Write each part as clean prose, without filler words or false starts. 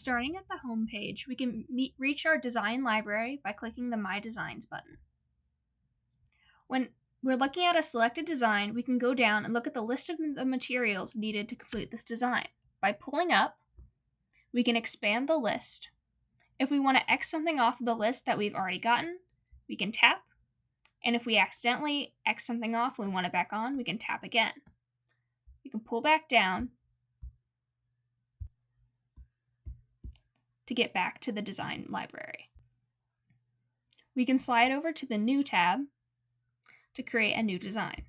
Starting at the home page, we can reach our design library by clicking the My Designs button. When we're looking at a selected design, we can go down and look at the list of the materials needed to complete this design. By pulling up, we can expand the list. If we want to X something off of the list that we've already gotten, we can tap. And if we accidentally X something off and we want it back on, we can tap again. We can pull back down to get back to the design library. We can slide over to the New tab to create a new design.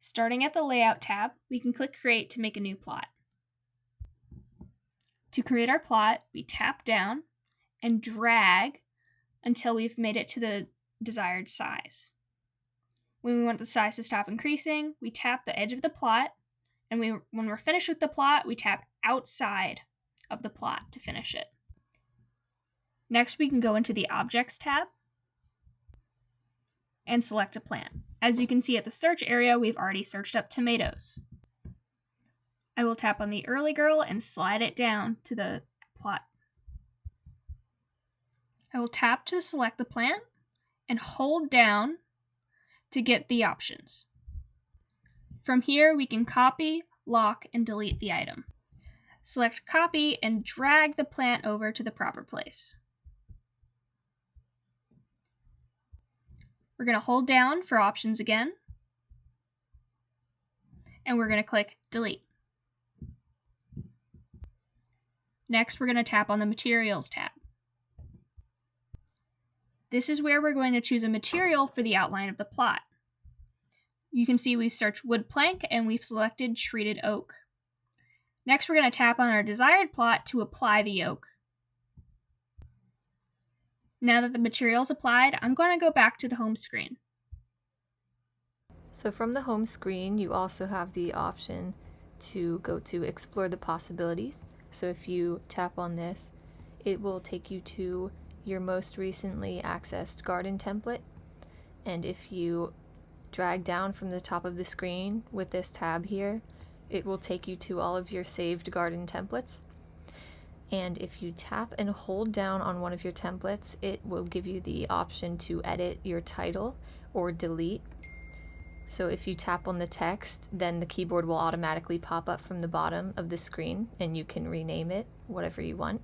Starting at the Layout tab, we can click Create to make a new plot. To create our plot, we tap down and drag until we've made it to the desired size. When we want the size to stop increasing, we tap the edge of the plot, and when we're finished with the plot, we tap outside of the plot to finish it. Next, we can go into the Objects tab and select a plant. As you can see at the search area, we've already searched up tomatoes. I will tap on the Early Girl and slide it down to the plot. I will tap to select the plant and hold down to get the options. From here, we can copy, lock, and delete the item. Select Copy and drag the plant over to the proper place. We're going to hold down for options again, and we're going to click Delete. Next, we're going to tap on the Materials tab. This is where we're going to choose a material for the outline of the plot. You can see we've searched wood plank and we've selected treated oak. Next, we're going to tap on our desired plot to apply the oak. Now that the material is applied, I'm going to go back to the home screen. So from the home screen, you also have the option to go to Explore the Possibilities. So if you tap on this, it will take you to your most recently accessed garden template. And if you drag down from the top of the screen with this tab here, it will take you to all of your saved garden templates. And if you tap and hold down on one of your templates, it will give you the option to edit your title or delete. So if you tap on the text, then the keyboard will automatically pop up from the bottom of the screen and you can rename it whatever you want.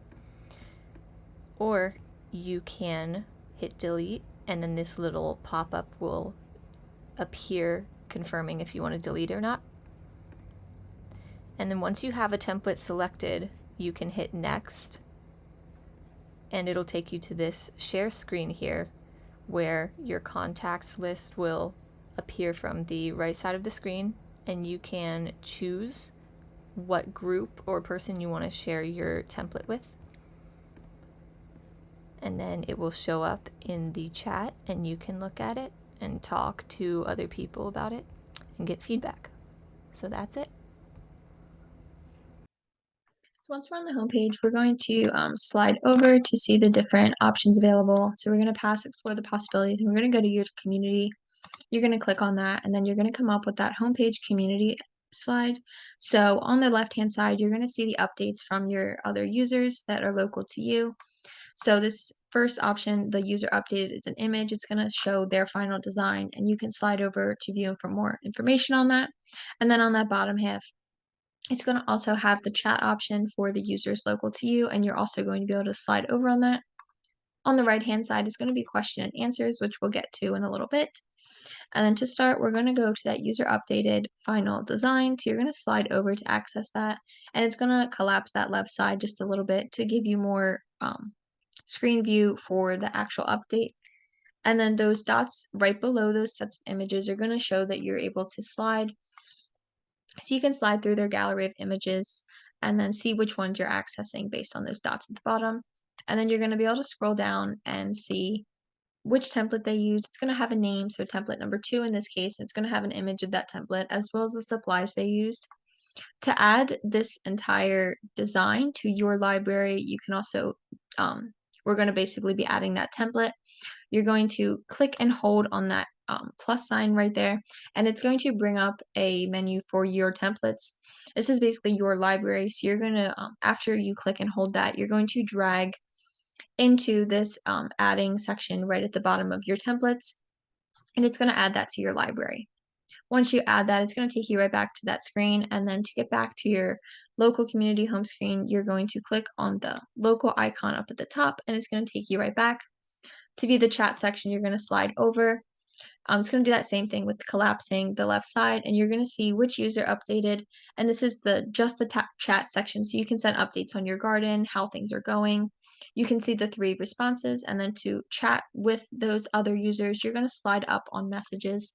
Or you can hit delete and then this little pop-up will appear confirming if you want to delete or not. And then once you have a template selected, you can hit next and it'll take you to this share screen here where your contacts list will appear from the right side of the screen and you can choose what group or person you want to share your template with. And then it will show up in the chat and you can look at it and talk to other people about it and get feedback. So that's it. Once we're on the home page, we're going to slide over to see the different options available. So we're going to pass Explore the Possibilities, and we're going to go to your community. You're going to click on that, and then you're going to come up with that homepage community slide. So on the left-hand side, you're going to see the updates from your other users that are local to you. So this first option, the user updated, is an image. It's going to show their final design, and you can slide over to view for more information on that. And then on that bottom half, it's going to also have the chat option for the users local to you, and you're also going to be able to slide over on that. On the right-hand side is going to be question and answers, which we'll get to in a little bit. And then to start, we're going to go to that user updated final design. So you're going to slide over to access that, and it's going to collapse that left side just a little bit to give you more screen view for the actual update. And then those dots right below those sets of images are going to show that you're able to slide. So you can slide through their gallery of images and then see which ones you're accessing based on those dots at the bottom. And then you're going to be able to scroll down and see which template they use. It's going to have a name, so template number 2 in this case. It's going to have an image of that template as well as the supplies they used. To add this entire design to your library, you can also, we're going to basically be adding that template. You're going to click and hold on that plus sign right there, and it's going to bring up a menu for your templates. This is basically your library, so you're going to, after you click and hold that, you're going to drag into this adding section right at the bottom of your templates, and it's going to add that to your library. Once you add that, it's going to take you right back to that screen, and then to get back to your local community home screen, you're going to click on the local icon up at the top, and it's going to take you right back. To view the chat section, you're going to slide over. It's going to do that same thing with collapsing the left side, and you're going to see which user updated, and this is just the chat section, so you can send updates on your garden, how things are going. You can see the 3 responses, and then to chat with those other users, you're going to slide up on messages,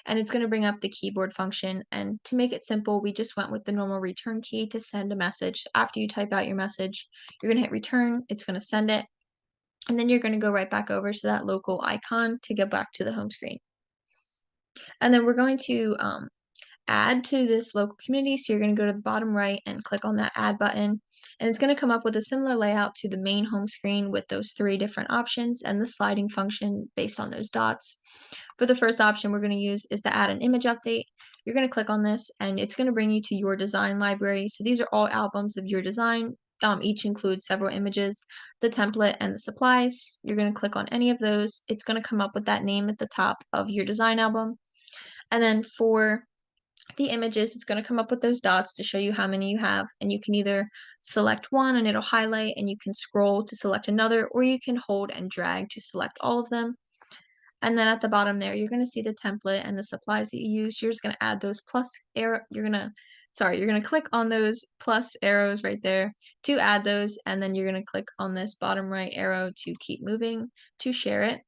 and it's going to bring up the keyboard function. And to make it simple, we just went with the normal return key to send a message. After you type out your message, you're going to hit return, it's going to send it, and then you're going to go right back over to that local icon to get back to the home screen. And then we're going to add to this local community. So you're going to go to the bottom right and click on that add button. And it's going to come up with a similar layout to the main home screen with those 3 different options and the sliding function based on those dots. For the first option we're going to use is to add an image update. You're going to click on this, and it's going to bring you to your design library. So these are all albums of your design. Each includes several images, the template, and the supplies. You're going to click on any of those. It's going to come up with that name at the top of your design album. And then for the images, it's going to come up with those dots to show you how many you have, and you can either select one and it'll highlight, and you can scroll to select another, or you can hold and drag to select all of them. And then at the bottom there, you're going to see the template and the supplies that you use. You're just going to add those plus arrow. You're going to click on those plus arrows right there to add those, and then you're going to click on this bottom right arrow to keep moving to share it.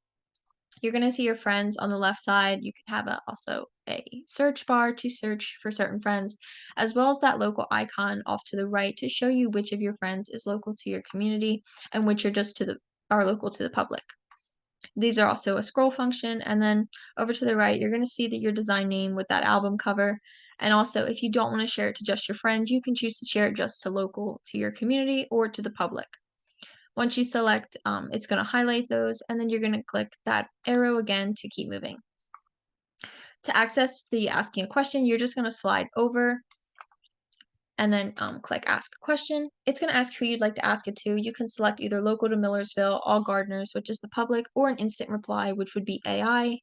You're going to see your friends on the left side. You can have also a search bar to search for certain friends, as well as that local icon off to the right to show you which of your friends is local to your community and which are local to the public. These are also a scroll function, and then over to the right, you're going to see that your design name with that album cover. And also, if you don't want to share it to just your friends, you can choose to share it just to local to your community or to the public. Once you select, it's going to highlight those, and then you're going to click that arrow again to keep moving. To access the asking a question, you're just going to slide over and then click ask a question. It's going to ask who you'd like to ask it to. You can select either local to Millersville, all gardeners, which is the public, or an instant reply, which would be AI.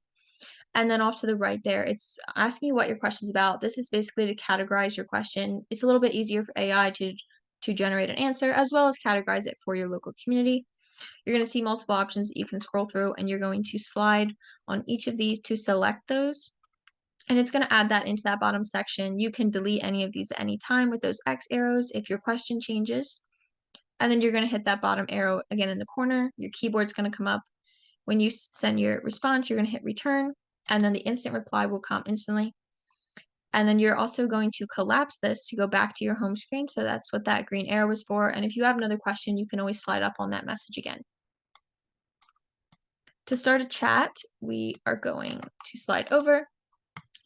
And then off to the right there, it's asking you what your question's about. This is basically to categorize your question. It's a little bit easier for AI to generate an answer, as well as categorize it for your local community. You're going to see multiple options that you can scroll through, and you're going to slide on each of these to select those. And it's going to add that into that bottom section. You can delete any of these at any time with those X arrows if your question changes. And then you're going to hit that bottom arrow again in the corner. Your keyboard's going to come up. When you send your response, you're going to hit return, and then the instant reply will come instantly. And then you're also going to collapse this to go back to your home screen. So that's what that green arrow was for. And if you have another question, you can always slide up on that message again. To start a chat, we are going to slide over.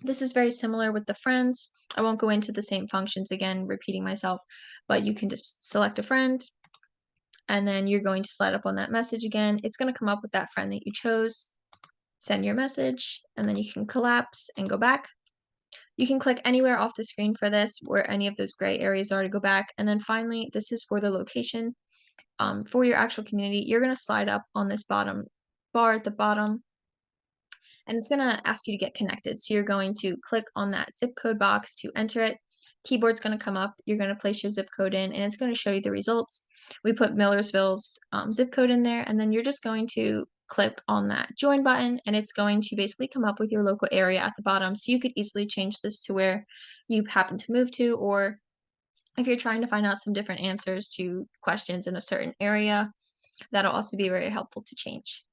This is very similar with the friends. I won't go into the same functions again, repeating myself, but you can just select a friend, and then you're going to slide up on that message again. It's going to come up with that friend that you chose, send your message, and then you can collapse and go back. You can click anywhere off the screen for this, where any of those gray areas are, to go back. And then finally, this is for the location. For your actual community, you're going to slide up on this bottom bar at the bottom, and it's going to ask you to get connected. So you're going to click on that zip code box to enter it. Keyboard's going to come up. You're going to place your zip code in, and it's going to show you the results. We put Millersville's zip code in there, and then you're just going to click on that join button, and it's going to basically come up with your local area at the bottom. So you could easily change this to where you happen to move to, or if you're trying to find out some different answers to questions in a certain area, that'll also be very helpful to change.